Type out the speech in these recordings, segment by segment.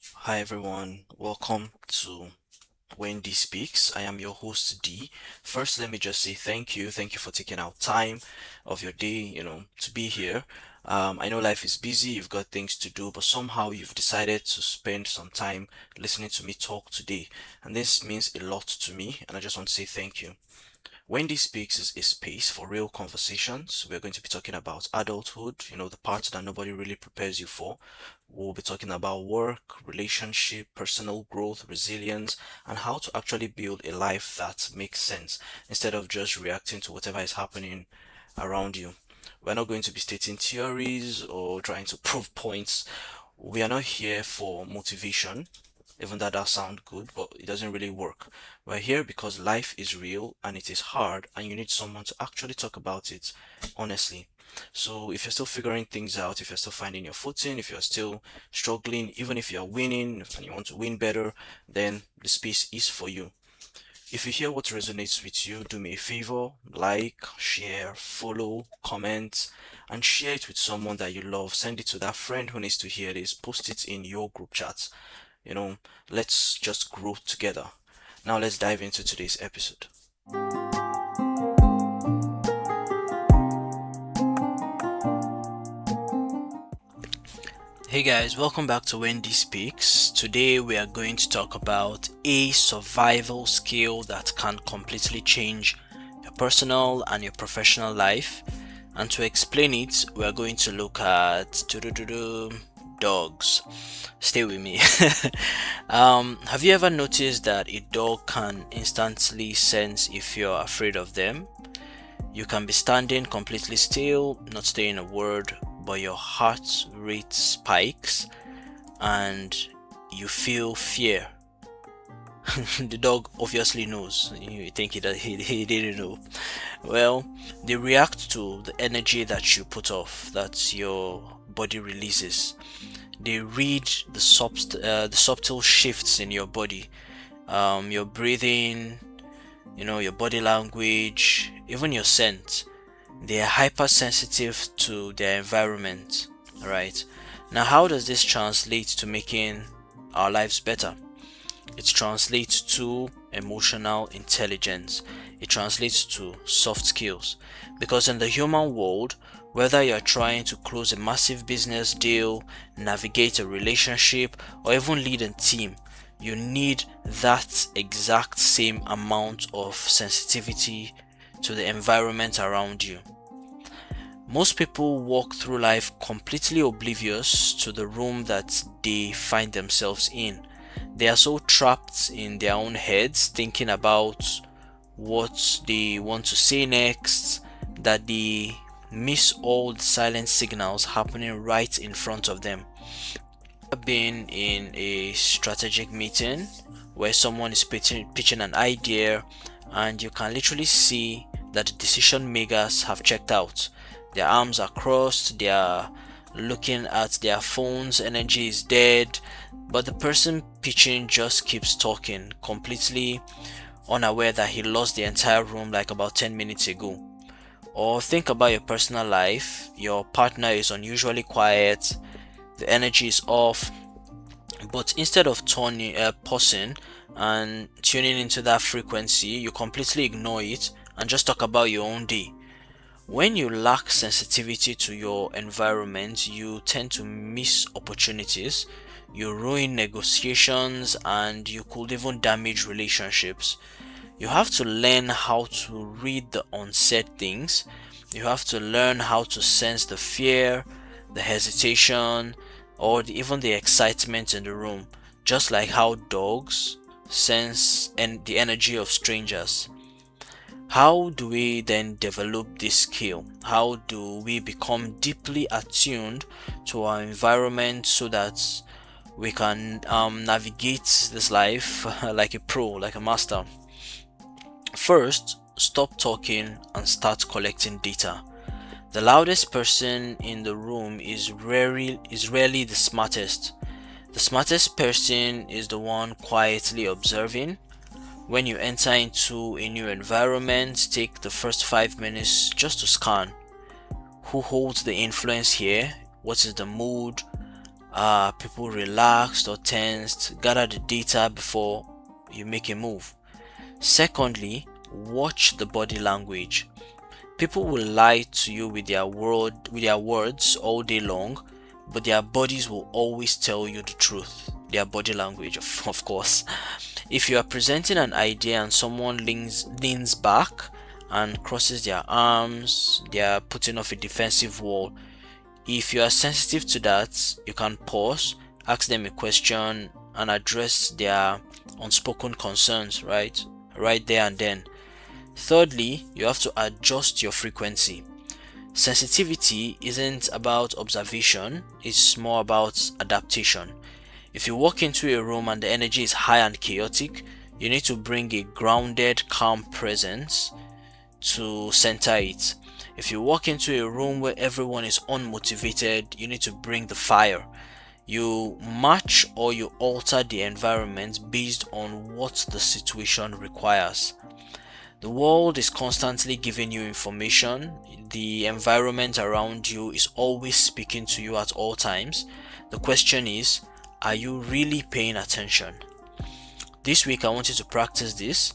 Hi everyone, welcome to Wendy Speaks. I am your host D. First, let me just say thank you. Thank you for taking out time of your day, to be here. I know life is busy, you've got things to do, but somehow you've decided to spend some time listening to me talk today. And this means a lot to me, and I just want to say thank you. Wendy Speaks is a space for real conversations. We're going to be talking about adulthood, the parts that nobody really prepares you for. We'll be talking about work, relationship, personal growth, resilience, and how to actually build a life that makes sense instead of just reacting to whatever is happening around you. We're not going to be stating theories or trying to prove points. We are not here for motivation, even that does sound good, but it doesn't really work. We're here because life is real and it is hard, and you need someone to actually talk about it honestly. So, if you're still figuring things out, if you're still finding your footing, if you're still struggling, even if you're winning and you want to win better, then the space is for you. If you hear what resonates with you, do me a favor, like, share, follow, comment, and share it with someone that you love. Send it to that friend who needs to hear this. Post it in your group chats. You know, let's just grow together. Now let's dive into today's episode. Hey guys, welcome back to Wendy Speaks. Today we are going to talk about a survival skill that can completely change your personal and your professional life. And to explain it, we are going to look at dogs. Stay with me. Have you ever noticed that a dog can instantly sense if you're afraid of them? You can be standing completely still, not saying a word, but your heart rate spikes and you feel fear. The dog obviously knows. You think he didn't know. Well, they react to the energy that you put off, that your body releases. They read the subtle shifts in your body, your breathing, your body language, even your scent. They are hypersensitive to their environment, right? Now, how does this translate to making our lives better? It translates to emotional intelligence. It translates to soft skills. Because in the human world, whether you're trying to close a massive business deal, navigate a relationship, or even lead a team, you need that exact same amount of sensitivity to the environment around you. Most people walk through life completely oblivious to the room that they find themselves in. They are so trapped in their own heads, thinking about what they want to say next, that they miss all the silent signals happening right in front of them. I've been in a strategic meeting where someone is pitching an idea, and you can literally see that the decision makers have checked out. Their arms are crossed, they are looking at their phones, energy is dead, but the person pitching just keeps talking, completely unaware that he lost the entire room like about 10 minutes ago. Or think about your personal life. Your partner is unusually quiet, the energy is off, but instead of pausing and tuning into that frequency, you completely ignore it and just talk about your own day. When you lack sensitivity to your environment, you tend to miss opportunities, you ruin negotiations, and you could even damage relationships. You have to learn how to read the unsaid things. You have to learn how to sense the fear, the hesitation, or even the excitement in the room, just like how dogs sense and the energy of strangers. How do we then develop this skill? How do we become deeply attuned to our environment so that we can navigate this life like a pro, like a master? First, stop talking and start collecting data. The loudest person in the room is rarely the smartest. The smartest person is the one quietly observing. When you enter into a new environment, take the first 5 minutes just to scan. Who holds the influence here? What is the mood? Are people relaxed or tensed? Gather the data before you make a move. Secondly, watch the body language. People will lie to you with their words all day long, but their bodies will always tell you the truth. Their body language, of course. If you are presenting an idea and someone leans back and crosses their arms, they are putting off a defensive wall. If you are sensitive to that, you can pause, ask them a question, and address their unspoken concerns, right there and then. Thirdly, you have to adjust your frequency. Sensitivity isn't about observation, it's more about adaptation. If you walk into a room and the energy is high and chaotic, you need to bring a grounded, calm presence to center it. If you walk into a room where everyone is unmotivated, you need to bring the fire. You match or you alter the environment based on what the situation requires. The world is constantly giving you information. The environment around you is always speaking to you at all times. The question is, are you really paying attention? This week, I want you to practice this.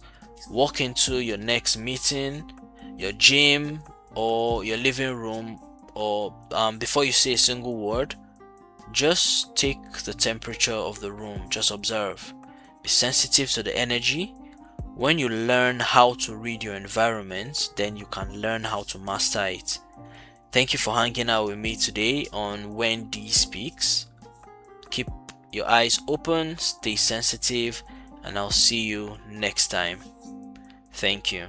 Walk into your next meeting, your gym, or your living room, or before you say a single word, just take the temperature of the room. Just observe. Be sensitive to the energy. When you learn how to read your environment, then you can learn how to master it. Thank you for hanging out with me today on When D Speaks. Keep your eyes open, stay sensitive, and I'll see you next time. Thank you.